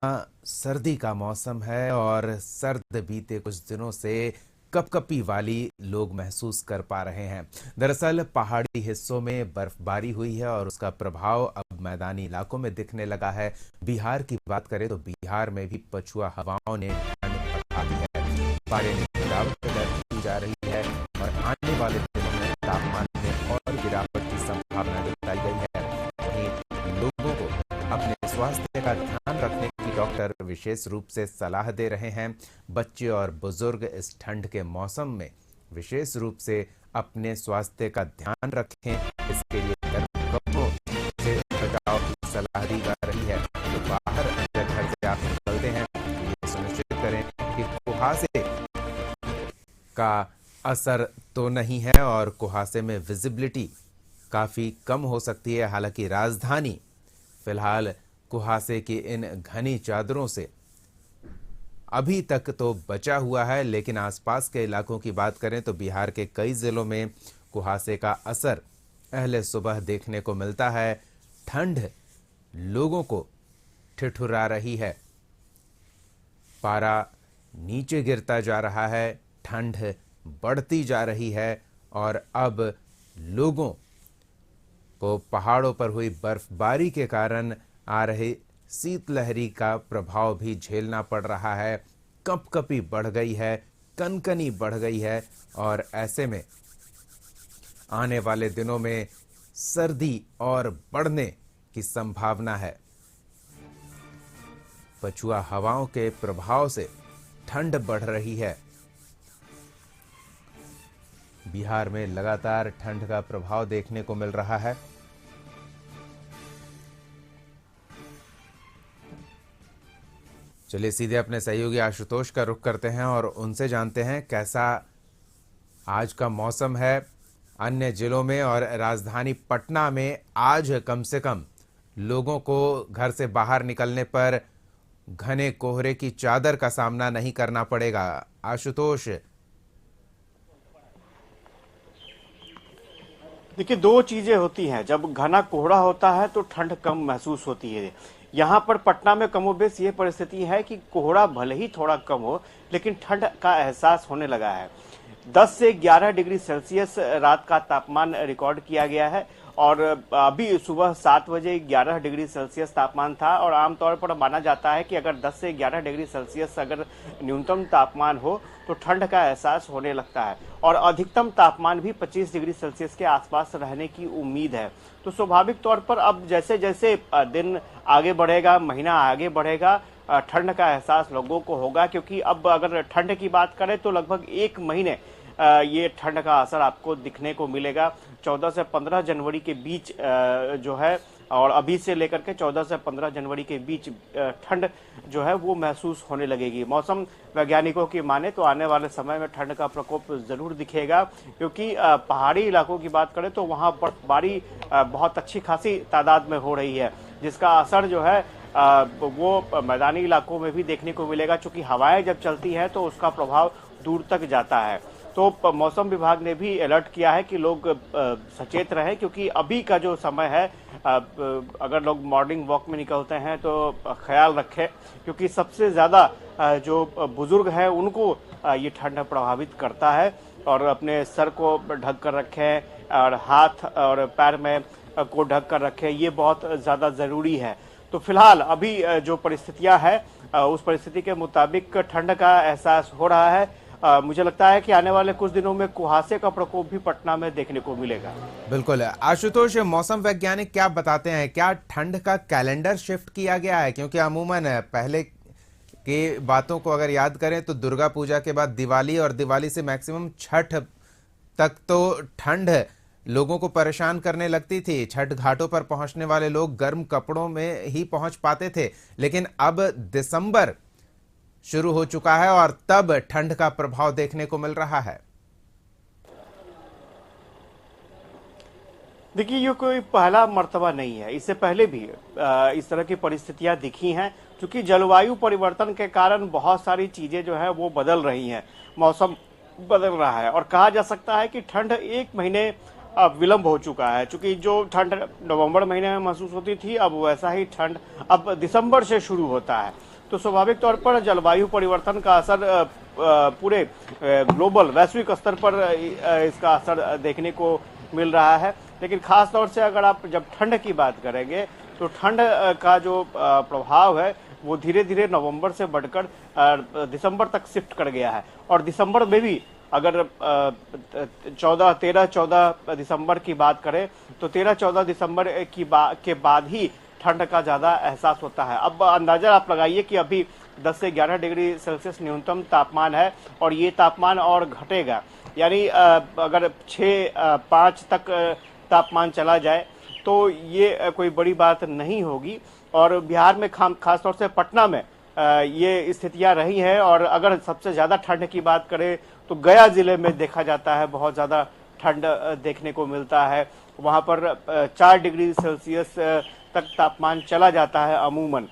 सर्दी का मौसम है और सर्द बीते कुछ दिनों से कपकपी वाली लोग महसूस कर पा रहे हैं। दरअसल पहाड़ी हिस्सों में बर्फबारी हुई है और उसका प्रभाव अब मैदानी इलाकों में दिखने लगा है। बिहार की बात करें तो बिहार में भी पछुआ हवाओं ने ठंड बढ़ा दी है। पारे में गिरावट दर्ज की जा रही है और आने वाले दिनों में तापमान में और गिरावट की संभावना जताई गई है। वहीं लोगों को अपने स्वास्थ्य का ध्यान रखने की डॉक्टर विशेष रूप से सलाह दे रहे हैं। बच्चे और बुजुर्ग इस ठंड के मौसम में विशेष रूप से अपने स्वास्थ्य का ध्यान रखें। इसके लिए गर्म कपड़ों से बचाव की सलाह दी जा रही है। तो बाहर अगर घर से आप निकलते हैं तो ये सुनिश्चित करें कि कुहासे का असर तो नहीं है और कुहासे में विजिबिलिटी काफी कम हो सकती है। हालांकि राजधानी फिलहाल कुहासे की इन घनी चादरों से अभी तक तो बचा हुआ है, लेकिन आसपास के इलाकों की बात करें तो बिहार के कई जिलों में कुहासे का असर अहले सुबह देखने को मिलता है। ठंड लोगों को ठिठुरा रही है, पारा नीचे गिरता जा रहा है, ठंड बढ़ती जा रही है और अब लोगों को पहाड़ों पर हुई बर्फबारी के कारण आ रही शीतलहरी का प्रभाव भी झेलना पड़ रहा है। कंपकपी बढ़ गई है, कनकनी बढ़ गई है और ऐसे में आने वाले दिनों में सर्दी और बढ़ने की संभावना है। पछुआ हवाओं के प्रभाव से ठंड बढ़ रही है। बिहार में लगातार ठंड का प्रभाव देखने को मिल रहा है। चलिए सीधे अपने सहयोगी आशुतोष का रुख करते हैं और उनसे जानते हैं कैसा आज का मौसम है अन्य जिलों में। और राजधानी पटना में आज कम से कम लोगों को घर से बाहर निकलने पर घने कोहरे की चादर का सामना नहीं करना पड़ेगा। आशुतोष। देखिए, दो चीजें होती हैं। जब घना कोहरा होता है तो ठंड कम महसूस होती है। यहाँ पर पटना में कमोबेश ये परिस्थिति है कि कोहरा भले ही थोड़ा कम हो, लेकिन ठंड का एहसास होने लगा है। 10 से 11 डिग्री सेल्सियस रात का तापमान रिकॉर्ड किया गया है और अभी सुबह 7 बजे 11 डिग्री सेल्सियस तापमान था। और आमतौर पर माना जाता है कि अगर 10 से 11 डिग्री सेल्सियस अगर न्यूनतम तापमान हो तो ठंड का एहसास होने लगता है और अधिकतम तापमान भी 25 डिग्री सेल्सियस के आसपास रहने की उम्मीद है। तो स्वाभाविक तौर पर अब जैसे जैसे दिन आगे बढ़ेगा, महीना आगे बढ़ेगा, ठंड का एहसास लोगों को होगा। क्योंकि अब अगर ठंड की बात करें तो लगभग 1 महीने ये ठंड का असर आपको दिखने को मिलेगा। 14 से 15 जनवरी के बीच जो है, और अभी से लेकर के 14 से 15 जनवरी के बीच ठंड जो है वो महसूस होने लगेगी। मौसम वैज्ञानिकों की माने तो आने वाले समय में ठंड का प्रकोप जरूर दिखेगा। क्योंकि पहाड़ी इलाकों की बात करें तो वहाँ बर्फबारी बहुत अच्छी खासी तादाद में हो रही है, जिसका असर जो है वो मैदानी इलाकों में भी देखने को मिलेगा। चूंकि हवाएं जब चलती हैं तो उसका प्रभाव दूर तक जाता है। तो मौसम विभाग ने भी अलर्ट किया है कि लोग सचेत रहें। क्योंकि अभी का जो समय है, अगर लोग मॉर्निंग वॉक में निकलते हैं तो ख्याल रखें। क्योंकि सबसे ज़्यादा जो बुजुर्ग हैं उनको ये ठंड प्रभावित करता है। और अपने सर को ढक कर रखें और हाथ और पैर में को ढक कर रखें, ये बहुत ज़्यादा ज़रूरी है। तो फिलहाल अभी जो परिस्थितियां हैं उस परिस्थिति के मुताबिक ठंड का एहसास हो रहा है। मुझे लगता है कि आने वाले कुछ दिनों में कुहासे का प्रकोप भी पटना में देखने को मिलेगा। बिल्कुल आशुतोष, मौसम वैज्ञानिक क्या बताते हैं, क्या ठंड का कैलेंडर शिफ्ट किया गया है? क्योंकि अमूमन पहले की बातों को अगर याद करें तो दुर्गा पूजा के बाद दिवाली और दिवाली से मैक्सिमम छठ तक तो ठंड लोगों को परेशान करने लगती थी। छठ घाटों पर पहुंचने वाले लोग गर्म कपड़ों में ही पहुंच पाते थे, लेकिन अब दिसंबर शुरू हो चुका है और तब ठंड का प्रभाव देखने को मिल रहा है। देखिए, ये कोई पहला मर्तबा नहीं है। इससे पहले भी इस तरह की परिस्थितियां दिखी हैं। क्योंकि जलवायु परिवर्तन के कारण बहुत सारी चीजें जो है वो बदल रही हैं, मौसम बदल रहा है और कहा जा सकता है कि ठंड 1 महीने अब विलंब हो चुका है। चूंकि जो ठंड नवंबर महीने में महसूस होती थी, अब वैसा ही ठंड अब दिसंबर से शुरू होता है। तो स्वाभाविक तौर पर जलवायु परिवर्तन का असर पूरे ग्लोबल वैश्विक स्तर पर इसका असर देखने को मिल रहा है। लेकिन खास तौर से अगर आप जब ठंड की बात करेंगे तो ठंड का जो प्रभाव है वो धीरे धीरे नवंबर से बढ़कर दिसंबर तक शिफ्ट कर गया है। और दिसंबर में भी अगर 13-14 दिसंबर की बात करें तो 13-14 दिसंबर के बाद ही ठंड का ज़्यादा एहसास होता है। अब अंदाज़ा आप लगाइए कि अभी 10 से 11 डिग्री सेल्सियस न्यूनतम तापमान है और ये तापमान और घटेगा। यानी अगर 6-5 तक तापमान चला जाए तो ये कोई बड़ी बात नहीं होगी। और बिहार में खास तौर से पटना में ये स्थितियां रही हैं। और अगर सबसे ज़्यादा ठंड की बात करें तो गया जिले में देखा जाता है बहुत ज़्यादा ठंड देखने को मिलता है। वहाँ पर 4 डिग्री सेल्सियस तक तापमान चला जाता है अमूमन।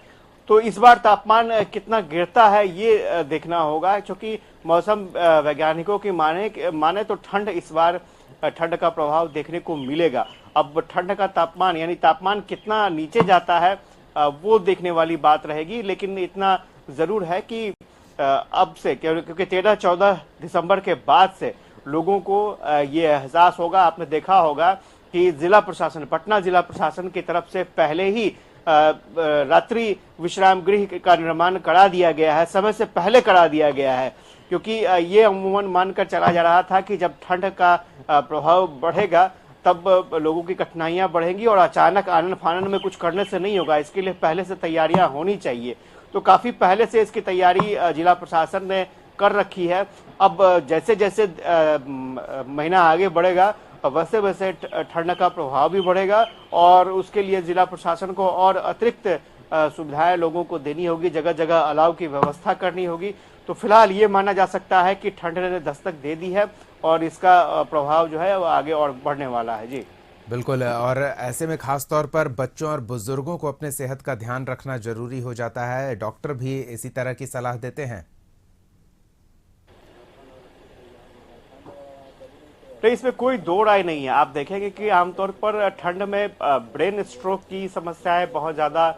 तो इस बार तापमान कितना गिरता है ये देखना होगा, क्योंकि मौसम वैज्ञानिकों की माने तो ठंड इस बार ठंड का प्रभाव देखने को मिलेगा। अब ठंड का तापमान यानी तापमान कितना नीचे जाता है वो देखने वाली बात रहेगी। लेकिन इतना जरूर है कि अब से, क्योंकि 13-14 दिसंबर के बाद से लोगों को ये एहसास होगा। आपने देखा होगा कि जिला प्रशासन, पटना जिला प्रशासन की तरफ से पहले ही रात्रि विश्राम गृह का निर्माण करा दिया गया है, समय से पहले करा दिया गया है। क्योंकि ये अमूमन मानकर चला जा रहा था कि जब ठंड का प्रभाव बढ़ेगा तब लोगों की कठिनाइयां बढ़ेंगी और अचानक आनन फानन में कुछ करने से नहीं होगा। इसके लिए पहले से तैयारियां होनी चाहिए। तो काफी पहले से इसकी तैयारी जिला प्रशासन ने कर रखी है। अब जैसे जैसे महीना आगे बढ़ेगा वैसे वैसे ठंड का प्रभाव भी बढ़ेगा और उसके लिए जिला प्रशासन को और अतिरिक्त सुविधाएं लोगों को देनी होगी, जगह जगह अलाव की व्यवस्था करनी होगी। तो फिलहाल ये माना जा सकता है कि ठंड ने दस्तक दे दी है और इसका प्रभाव जो है वो आगे और बढ़ने वाला है। जी बिल्कुल। और ऐसे में खास तौर पर बच्चों और बुजुर्गों को अपने सेहत का ध्यान रखना जरूरी हो जाता है। डॉक्टर भी इसी तरह की सलाह देते हैं। तो इसमें कोई दो राय नहीं है। आप देखेंगे कि आमतौर पर ठंड में ब्रेन स्ट्रोक की समस्याएं बहुत ज्यादा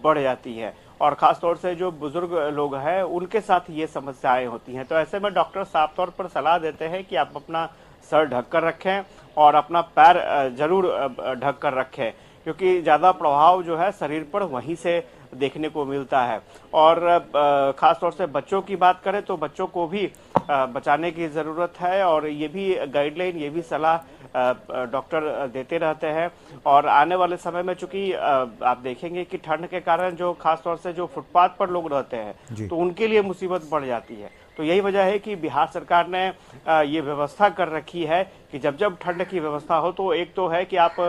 बढ़ जाती हैं और खास तौर से जो बुजुर्ग लोग हैं उनके साथ ये समस्याएं होती हैं। तो ऐसे में डॉक्टर साफ तौर पर सलाह देते हैं कि आप अपना सर ढक कर रखें और अपना पैर जरूर ढक कर रखें, क्योंकि ज़्यादा प्रभाव जो है शरीर पर वहीं से देखने को मिलता है। और ख़ास तौर से बच्चों की बात करें तो बच्चों को भी बचाने की ज़रूरत है और ये भी गाइडलाइन, ये भी सलाह डॉक्टर देते रहते हैं। और आने वाले समय में चूंकि आप देखेंगे कि ठंड के कारण जो खास तौर से जो फुटपाथ पर लोग रहते हैं तो उनके लिए मुसीबत बढ़ जाती है। तो यही वजह है कि बिहार सरकार ने ये व्यवस्था कर रखी है कि जब जब ठंड की व्यवस्था हो तो एक तो है कि आप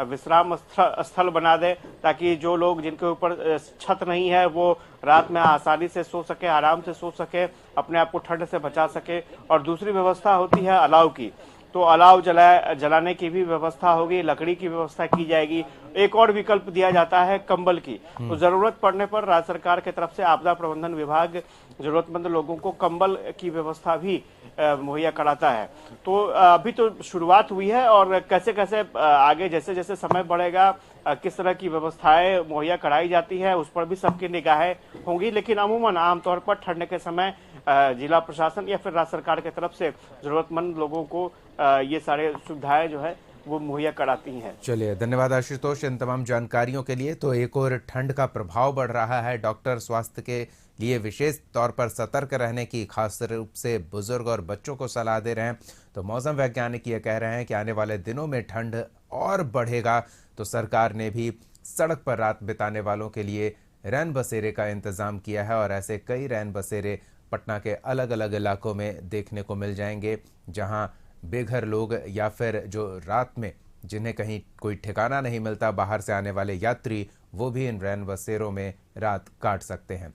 विश्राम स्थल बना दें ताकि जो लोग जिनके ऊपर छत नहीं है वो रात में आसानी से सो सके, आराम से सो सके, अपने आप को ठंड से बचा सके। और दूसरी व्यवस्था होती है अलाव की, तो अलाव जलाने की भी व्यवस्था होगी, लकड़ी की व्यवस्था की जाएगी। एक और विकल्प दिया जाता है कंबल की। तो जरूरत पड़ने पर राज्य सरकार की तरफ से आपदा प्रबंधन विभाग जरूरतमंद लोगों को कंबल की व्यवस्था भी मुहैया कराता है। तो अभी तो शुरुआत हुई है और कैसे कैसे आगे जैसे जैसे समय बढ़ेगा किस तरह की व्यवस्थाएं मुहैया कराई जाती है उस पर भी सबकी निगाहें होंगी। लेकिन अमूमन आमतौर पर ठंड के समय जिला प्रशासन या फिर राज्य सरकार की तरफ से जरूरतमंद लोगों को ये सारे सुविधाएं जो है वो मुहैया कराती हैं। चलिए, धन्यवाद आशुतोष इन तमाम जानकारियों के लिए। तो एक और ठंड का प्रभाव बढ़ रहा है, डॉक्टर स्वास्थ्य के लिए विशेष तौर पर सतर्क रहने की खास रूप से बुजुर्ग और बच्चों को सलाह दे रहे हैं। तो मौसम वैज्ञानिक ये कह रहे हैं कि आने वाले दिनों में ठंड और बढ़ेगा। तो सरकार ने भी सड़क पर रात बिताने वालों के लिए रैन बसेरे का इंतजाम किया है और ऐसे कई रैन बसेरे पटना के अलग अलग इलाकों में देखने को मिल जाएंगे, जहां बेघर लोग या फिर जो रात में जिन्हें कहीं कोई ठिकाना नहीं मिलता, बाहर से आने वाले यात्री, वो भी इन रैन बसेरों में रात काट सकते हैं।